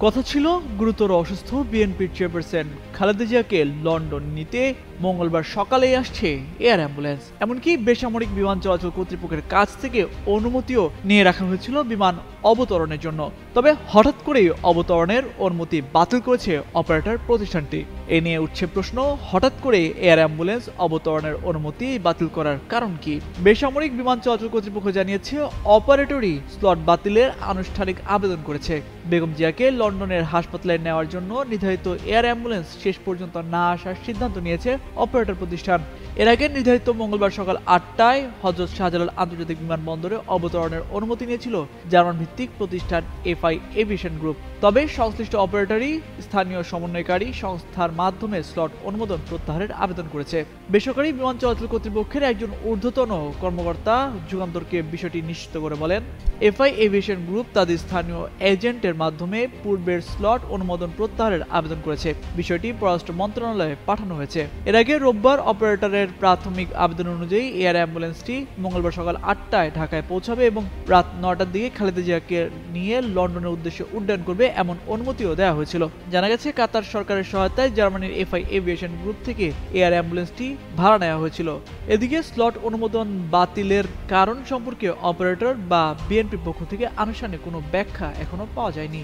কথা ছিল গুরুতর অসুস্থ বিএনপির চেয়ারপারসন খালেদা জিয়াকে লন্ডন নিতে মঙ্গলবার সকালেই আসছে এয়ার অ্যাম্বুলেন্স। এমনকি বেসামরিক বিমান চলাচল কর্তৃপক্ষের কাছ থেকে অনুমতিও নিয়ে রাখা হয়েছিল বিমান অবতরণের জন্য। তবে হঠাৎ করেই অবতরণের অনুমতি বাতিল করেছে অপারেটর প্রতিষ্ঠানটি। এ নিয়ে উঠছে প্রশ্ন, হঠাৎ করে এয়ার অ্যাম্বুলেন্স অবতরণের অনুমতি বাতিল করার কারণ কি? বেসামরিক বিমান চলাচল কর্তৃপক্ষ জানিয়েছে অপারেটরই স্লট বাতিলের আনুষ্ঠানিক আবেদন করেছে। বেগম জিয়াকে লন্ডনের হাসপাতালে নেওয়ার জন্য নির্ধারিত এয়ার অ্যাম্বুলেন্স শেষ পর্যন্ত না আসার সিদ্ধান্ত নিয়েছে অপারেটর প্রতিষ্ঠান। এর আগে নির্ধারিত মঙ্গলবার সকাল ৮টায় হযরত শাহজালাল আন্তর্জাতিক বিমানবন্দরে অবতরণের অনুমতি নিয়েছিল জার্মান ভিত্তিক প্রতিষ্ঠান এফআই এভিয়েশন গ্রুপ। তবে সংশ্লিষ্ট অপারেটরই স্থানীয় সমন্বয়কারী সংস্থার মাধ্যমে স্লট অনুমোদন প্রত্যাহারের আবেদন করেছে। বেসরকারি বিমান চলাচল কর্তৃপক্ষের একজন ঊর্ধ্বতন কর্মকর্তা যুগান্তরকে বিষয়টি নিশ্চিত করে বলেন, এফআই এভিয়েশন গ্রুপ তাদের স্থানীয় এজেন্টের মাধ্যমে পূর্বের স্লট অনুমোদন প্রত্যাহারের আবেদন করেছে। বিষয়টি পররাষ্ট্র মন্ত্রণালয়ে পাঠানো হয়েছে। এর আগে রোববার অপারেটরের প্রাথমিক আবেদন অনুযায়ী এয়ার অ্যাম্বুলেন্সটি মঙ্গলবার সকাল ৮টায় ঢাকায় পৌঁছাবে এবং রাত ৯টার দিকে খালেদা জিয়াকে নিয়ে লন্ডনের উদ্দেশ্যে উড্ডয়ন করবে এমন অনুমতিও দেওয়া হয়েছিল। জানা গেছে কাতার সরকারের সহায়তায় জার্মানির এফআই এভিয়েশন গ্রুপ থেকে এয়ার অ্যাম্বুলেন্সটি ভাড়া নেওয়া হয়েছিল। এদিকে স্লট অনুমোদন বাতিলের কারণ সম্পর্কে অপারেটর বা বিএনপির পক্ষ থেকে আনুষ্ঠানিক কোনো ব্যাখ্যা এখনো পাওয়া যায়নি।